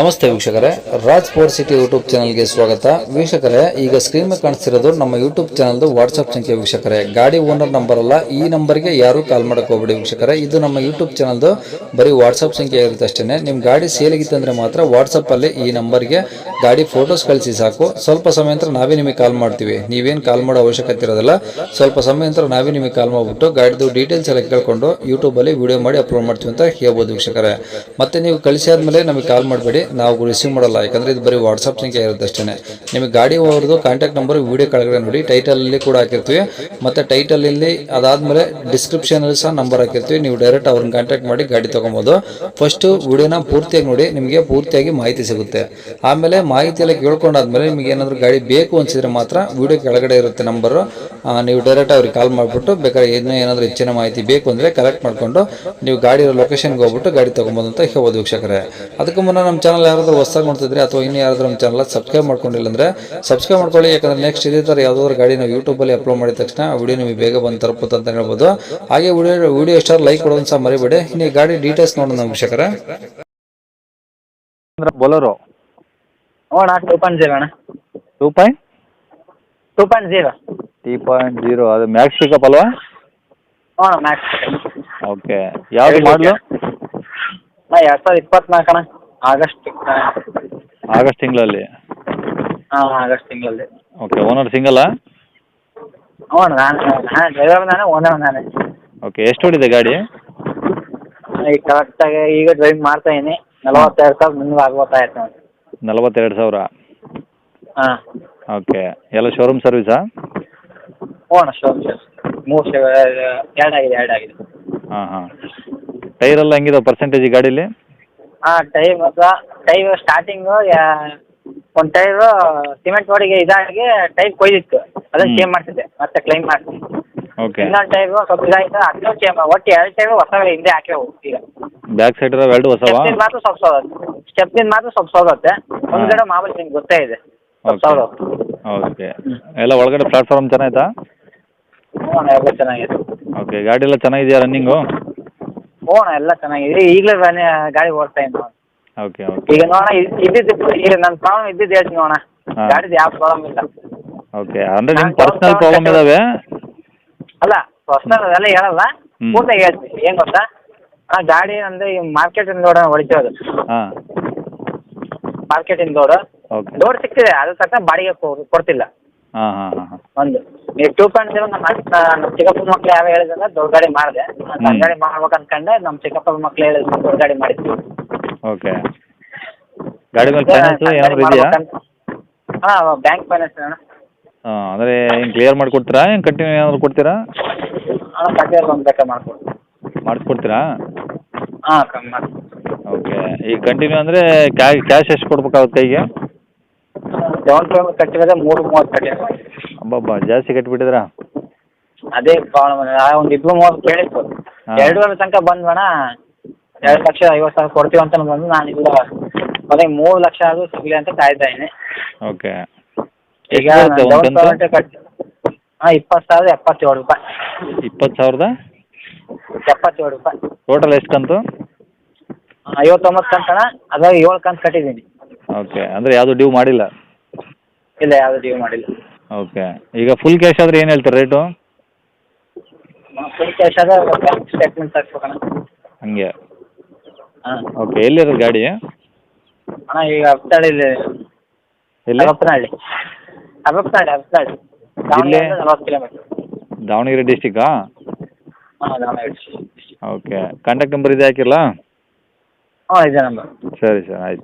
ನಮಸ್ತೆ ವೀಕ್ಷಕರೇ, Raj sports city YouTube ಚಾನಲ್ಗೆ ಸ್ವಾಗತ. ವೀಕ್ಷಕರೇ, ಈಗ ಸ್ಕ್ರೀನ್ ಮೇಲೆ ಕಾಣಿಸ್ತಿರೋದು ನಮ್ಮ ಯೂಟ್ಯೂಬ್ ಚಾನಲ್ದು ವಾಟ್ಸಪ್ ಸಂಖ್ಯೆ. ವೀಕ್ಷಕರೇ, ಗಾಡಿ ಓನರ್ ನಂಬರ್ ಅಲ್ಲ, ಈ ನಂಬರ್ಗೆ ಯಾರು ಕಾಲ್ ಮಾಡಕ್ಕೆ ಹೋಗ್ಬೇಡಿ ವೀಕ್ಷಕರೇ. ಇದು ನಮ್ಮ ಯೂಟ್ಯೂಬ್ ಚಾನಲ್ದು ಬರೀ ವಾಟ್ಸಪ್ ಸಂಖ್ಯೆ ಇರುತ್ತೆ ಅಷ್ಟೇ. ನಿಮ್ಮ ಗಾಡಿ ಸೇಲಿಗಿತ್ತಂದ್ರೆ ಮಾತ್ರ ವಾಟ್ಸಪ್ಪಲ್ಲಿ ಈ ನಂಬರ್ಗೆ ಗಾಡಿ ಫೋಟೋಸ್ ಕಳಿಸಿ ಸಾಕು. ಸ್ವಲ್ಪ ಸಮಯ ನಂತರ ನಾವೇ ನಿಮಗೆ ಕಾಲ್ ಮಾಡ್ತೀವಿ. ನೀವೇನು ಕಾಲ್ ಮಾಡೋ ಅವಶ್ಯಕತೆ ಇರೋದಿಲ್ಲ. ಸ್ವಲ್ಪ ಸಮಯ ನಂತರ ನಾವೇ ನಿಮಗೆ ಕಾಲ್ ಮಾಡಿಬಿಟ್ಟು ಗಾಡಿದು ಡೀಟೇಲ್ಸ್ ಎಲ್ಲ ಕೇಳ್ಕೊಂಡು ಯೂಟ್ಯೂಬಲ್ಲಿ ವಿಡಿಯೋ ಮಾಡಿ ಅಪ್ಲೋಡ್ ಮಾಡ್ತೀವಿ ಅಂತ ಹೇಳ್ಬೋದು ವೀಕ್ಷಕರೇ. ಮತ್ತೆ ನೀವು ಕಳಿಸಿ ಆದಮೇಲೆ ನಮಗೆ ಕಾಲ್ ಮಾಡಬೇಡಿ, ನಾವು ರಿಸೀವ್ ಮಾಡಲ್ಲ. ಯಾಕಂದ್ರೆ ಇದು ಬರೀ ವಾಟ್ಸಪ್ ಸಂಖ್ಯೆ ಇರುತ್ತೆ ಅಷ್ಟೇ. ನಿಮಗೆ ಗಾಡಿ ಅವ್ರದ್ದು ಕಾಂಟ್ಯಾಕ್ಟ್ ನಂಬರ್ ವಿಡಿಯೋ ಕೆಳಗಡೆ ನೋಡಿ, ಟೈಟಲ್ ಅಲ್ಲಿ ಕೂಡ ಹಾಕಿರ್ತೀವಿ. ಮತ್ತೆ ಟೈಟಲ್ ಇಲ್ಲಿ ಅದಾದ್ಮೇಲೆ ಡಿಸ್ಕ್ರಿಪ್ಷನ್ ಅಲ್ಲಿ ಸಹ ನಂಬರ್ ಹಾಕಿರ್ತೀವಿ. ನೀವು ಡೈರೆಕ್ಟ್ ಅವ್ರನ್ನ ಕಾಂಟ್ಯಾಕ್ಟ್ ಮಾಡಿ ಗಾಡಿ ತಗೊಬೋದು. ಫಸ್ಟ್ ವಿಡಿಯೋನ ಪೂರ್ತಿಯಾಗಿ ನೋಡಿ, ನಿಮಗೆ ಪೂರ್ತಿಯಾಗಿ ಮಾಹಿತಿ ಸಿಗುತ್ತೆ. ಆಮೇಲೆ ಮಾಹಿತಿ ಎಲ್ಲ ಕೇಳ್ಕೊಂಡಾದ್ಮೇಲೆ ನಿಮಗೆ ಏನಾದರೂ ಗಾಡಿ ಬೇಕು ಅನ್ಸಿದ್ರೆ ಮಾತ್ರ ವಿಡಿಯೋ ಕೆಳಗಡೆ ಇರುತ್ತೆ ನಂಬರ್, ನೀವು ಡೈರೆಕ್ಟ್ ಅವ್ರಿಗೆ ಕಾಲ್ ಮಾಡಿಬಿಟ್ಟು ಬೇಕಾದ್ರೆ ಏನಾದರೂ ಹೆಚ್ಚಿನ ಮಾಹಿತಿ ಬೇಕು ಅಂದ್ರೆ ಕಲೆಕ್ಟ್ ಮಾಡ್ಕೊಂಡು ನೀವು ಗಾಡಿ ಲೊಕೇಶನ್ಗೆ ಹೋಗ್ಬಿಟ್ಟು ಗಾಡಿ ತಗೊಬೋದು ಅಂತ ಹೇಳ್ಬೋದು ವೀಕ್ಷಕರೇ. ಅದಕ್ಕೂ ಮುನ್ನ ನಮ್ಮ ಚಾನಲ್ ಯಾರಾದರೂ ಹೊಸದಾಗಿ ನೋಡ್ತಿದ್ರೆ ಅಥವಾ ಇನ್ನು ಯಾರಾದರೂ ನಮ್ಮ ಚಾನಲ್ ಸಬ್ಸ್ಕ್ರೈಬ್ ಮಾಡ್ಕೊಂಡಿಲ್ಲ ಅಂದ್ರೆ ಸಬ್ಸ್ಕ್ರೈಬ್ ಮಾಡ್ಕೊಳ್ಳಿ. ಯಾಕಂದ್ರೆ ನೆಕ್ಸ್ಟ್ ಇದೇ ಥರ ಯಾವುದಾದ್ರು ಗಾಡಿ ನಾವು ಯೂಟ್ಯೂಬಲ್ಲಿ ಅಪ್ಲೋಡ್ ಮಾಡಿದ ತಕ್ಷಣ ವಿಡಿಯೋ ನಿಮಗೆ ಬೇಗ ಬಂದು ತಲುಪುತ್ತೆ ಅಂತ ಹೇಳ್ಬೋದು. ಹಾಗೆ ವಿಡಿಯೋ ಎಷ್ಟಾದ್ರು ಲೈಕ್ ಕೊಡೋದು ಸಹ ಮರಿಬೇಡಿ. ಇನ್ನು ಗಾಡಿ ಡೀಟೇಲ್ಸ್ ನೋಡೋಣ ವೀಕ್ಷಕರೇ. ಬೊಲರೋ ಅಣ್ಣ 2.0 ಅಣ್ಣ 2.0 2.0 ಅದು ಮ್ಯಾಕ್ಸ್ ಪಿಕಪ್ ಅಲ್ವಾ? ಅಣ್ಣ ಮ್ಯಾಕ್ಸ್. ಓಕೆ, ಯಾವುದು ಮಾಡಲು? 2024 ಅಣ್ಣ, ಆಗಸ್ಟ್ ತಿಂಗಳಲ್ಲಿ. ಹಾಂ, ಆಗಸ್ಟ್ ತಿಂಗಳಲ್ಲಿ. ಓಕೆ, ಓನರ್ ಸಿಂಗಲ್ಲಾ? ಹ್ಞೂ ಅಣ್ಣ, ನಾನು ಡ್ರೈವರ್ ನಾನೇ, ಓನರ್ ನಾನೇ. ಓಕೆ, ಎಷ್ಟು ಹೊಡಿದೆ ಗಾಡಿ? ಈಗ ಕರೆಕ್ಟಾಗಿ ಈಗ ಡ್ರೈವ್ ಮಾಡ್ತಾ ಇದ್ದೀನಿ. 42,000 ಮುಂದೆ ಆಗ್ಬೋದಾಯ್ತು ನೋಡಿ. 42,000. ಹಾಂ. ಓಕೆ, ಎಲ್ಲ ಶೋರೂಮ್ ಸರ್ವಿಸಾ? ಹ್ಞೂ ಅಣ್ಣ, ಎರಡಾಗಿದೆ. ಹಾಂ. ಟೈರ್ ಎಲ್ಲ ಹೆಂಗಿದೆ ಪರ್ಸೆಂಟೇಜ್ ಈ ಗಾಡೀಲಿ? ಹಾಂ, ಟೈರ್ ಸ್ಟಾರ್ಟಿಂಗು ಒಂದು ಟೈರು ಸಿಮೆಂಟ್ ರೋಡಿಗೆ ಇದಾಗಿ ಟೈರ್ ಕೊಯ್ದಿತ್ತು, ಅದನ್ನು ಚೇಂಜ್ ಮಾಡ್ತಿದ್ದೆ, ಮತ್ತೆ ಕ್ಲೈಮ್ ಮಾಡ್ತೀನಿ. ಓಕೆ, ಇನ್ನೊಂದು ಟೈರು ಸ್ವಲ್ಪ ಇದಾಯಿತು, ಅದನ್ನು ಚೇಂಜ್ ಒಟ್ಟು 2 ಟೈರು ಹೊಸವೇ ಹಿಂದೆ ಹಾಕಿವು. ಈಗ ಬ್ಯಾಕ್ ಸೈಡ್ ಇರೋ ಎರಡು ಹೊಸವಾ? ಸ್ಟೆಪ್ನಿಂದ ಮಾತ್ರ ಸ್ವಲ್ಪ ಸೋರುತ್ತೆ. ಮುಂದ್ಗಡೆ ಮಾಮೂಲಿ ನಿಮ್ಗೆ ಗೊತ್ತೇ ಇದೆ, ಓಕೆ. ಎಲ್ಲ ಒಳಗಡೆ ಪ್ಲಾಟ್ಫಾರ್ಮ್ ಚೆನ್ನಾಯ್ತಾ? ಹ್ಞೂ ಅಣ್ಣ, ಎಲ್ಲ ಚೆನ್ನಾಗಿದೆ. ಓಕೆ, ಗಾಡಿ ಎಲ್ಲ ಚೆನ್ನಾಗಿದೆಯಾ ರನ್ನಿಂಗು? ಹ್ಞೂ ಅಣ್ಣ, ಎಲ್ಲ ಚೆನ್ನಾಗಿದೆ. ಈಗಲೇ ಗಾಡಿ ಓಡ್ತಾ ಇದ್ದೀನಿ. ಓಕೆ. ಈಗ ನೋಡೋಣ, ಈಗ ನನ್ನ ಪ್ರಾಬ್ಲಮ್ ಇದ್ದಿದ್ದು ಹೇಳ್ತೀನಿ ನೋಡೋಣ. ಗಾಡಿದು ಯಾವ ಪ್ರಾಬ್ಲಮ್ ಇಲ್ಲ. ಓಕೆ, ಅಂದರೆ ನಿಮ್ಮ ಪರ್ಸ್ನಲ್ ಪ್ರಾಬ್ಲಮ್ ಇದಾವೆ? ಅಲ್ಲ, ಪರ್ಸನಲ್ ಅದೆಲ್ಲ ಹೇಳಲ್ಲ, ಪೂರ್ತಿಯಾಗಿ ಹೇಳ್ತೀನಿ. ಏನು ಗೊತ್ತಾ, ಗಾಡಿ ಅಂದರೆ ಈ ಮಾರ್ಕೆಟಿಂದ ಲೋಡ್ ಹೊಡಿತಿರೋದು. ಹಾಂ, ಮಾರ್ಕೆಟಿಂದ ಲೋಡು ಓಕೆ. ಲೋಡ್ ಸಿಗ್ತಿದೆ, ಅದ್ರ ತಕ್ಕ ಬಾಡಿಗೆ ಕೊಡ್ತಿಲ್ಲ. ಹಾಂ. ಒಂದು ನೀವು 2.0 ನಮ್ಮ ಚಿಕ್ಕಪ್ಪನ ಮಕ್ಳು ಯಾವ ಹೇಳಿದ್ರೆ ದೊಡ್ಡ ಗಾಡಿ ಮಾಡಿದೆ. ಸಣ್ಣ ಗಾಡಿ ಮಾಡ್ಬೇಕು ಅಂದ್ಕೊಂಡೆ, ನಮ್ಮ ಚಿಕ್ಕಪ್ಪನ ಮಕ್ಳು ಹೇಳಿದ್ರು ದೊಡ್ಡ ಗಾಡಿ ಮಾಡಿದ್ವಿ. ಓಕೆ, ಗಾಡಿ ಮೇಲೆ ಫೈನಾನ್ಸ್ ಏನಾದರೂ ಇದೆಯಾ? ಹಾಂ, ಬ್ಯಾಂಕ್ ಫೈನಾನ್ಸ್ ಅಣ್ಣ. ಹಾಂ, ಅಂದರೆ ಏನು ಕ್ಲಿಯರ್ ಮಾಡಿಕೊಡ್ತೀರಾ, ಏನು ಕಂಟಿನ್ಯೂ ಏನಾದರೂ ಕೊಡ್ತೀರಾ? ಹಾಂ, ಕಟ್ಟಿಯರ್ ಒಂದು ಬೇಕಾ ಮಾಡಿಕೊಡ್ತೀನಿ. ಮಾಡಿಸ್ಕೊಡ್ತೀರಾ? ಹಾಂ, ಕಮ್ಮಿ ಮಾಡಿ. ಓಕೆ, ಈಗ ಕಂಟಿನ್ಯೂ ಅಂದರೆ ಕ್ಯಾಶ್ ಎಷ್ಟು ಕೊಡ್ಬೇಕಾಗುತ್ತೆ ಕೈಗೆ? ಡೌನ್ ಪೇಮೆಂಟ್ ಕಟ್ಟಿರೋದೇ 3.30 ಕಟ್ಟಿರೋದು. ಅಬ್ಬಬ್ಬಾ, ಜಾಸ್ತಿ ಕಟ್ಟಿಬಿಟ್ಟಿದ್ರಾ? ಅದೇ ಪ್ರಾಬ್ಲಮ್. ಒಂದು 2-3 ಕೇಳಿತ್ತು, 2 ತನಕ ಬಂದ್ವಣ. 2,50,000 ಕೊಡ್ತೀವಿ ಅಂತ ಬಂದು ನಾನು ಈಗ ಮೊದಲೇ 3 ಲಕ್ಷ ಆದರೂ ಸಿಗಲಿ ಅಂತ ಕಾಯ್ತಾ ಇದ್ದೀನಿ. ಓಕೆ, ಈಗ ಡೌನ್ ಪೇಮೆಂಟ್ ಕಟ್ಟಿ 20,077 ರೂಪಾಯಿ. 20,077 ರೂಪಾಯಿ. ಟೋಟಲ್ ಎಷ್ಟು ಕಂತು? 59 ಕಂತಣ್ಣ, ಅದ್ರಾಗ 7 ಕಂತು ಕಟ್ಟಿದ್ದೀನಿ. ಓಕೆ, ಅಂದರೆ ಯಾವುದು ಡ್ಯೂ ಮಾಡಿಲ್ಲ? ಇಲ್ಲ, ಯಾವುದು ಡ್ಯೂ ಮಾಡಿಲ್ಲ. ಓಕೆ, ಈಗ ಫುಲ್ ಕ್ಯಾಶ್ ಆದರೆ ಏನು ಹೇಳ್ತಾರೆ ರೇಟು? ಫುಲ್ ಕ್ಯಾಶ್ ಆದರೆ ಬ್ಯಾಂಕ್ ಸ್ಟೇಟ್ಮೆಂಟ್ ತರಿಸ್ಬೇಕಣ್ಣ. ಹಂಗೆ. ಹಾಂ. ಓಕೆ, ಎಲ್ಲಿರೋದು ಗಾಡಿ? ಅಣ್ಣ ಈಗ ಹಬ್ತಳ್ಳಿಲಿ. ಎಲ್ಲಿ? ಹರಪನಹಳ್ಳಿ. ಜಿಲ್ಲೆ? 40 ಕಿಲೋಮೀಟ್ರ್. ದಾವಣಗೆರೆ ಡಿಸ್ಟಿಕ್ಕಾ? ಹಾಂ, ದಾವಣಗೆರೆ. ಓಕೆ, ಕಾಂಟ್ಯಾಕ್ಟ್ ನಂಬರ್ ಇದೆ ಹಾಕಿರಲಾ? ಹಾಂ, ಇದೆ ನಂಬರ್. ಸರಿ ಸರ್, ಆಯ್ತು.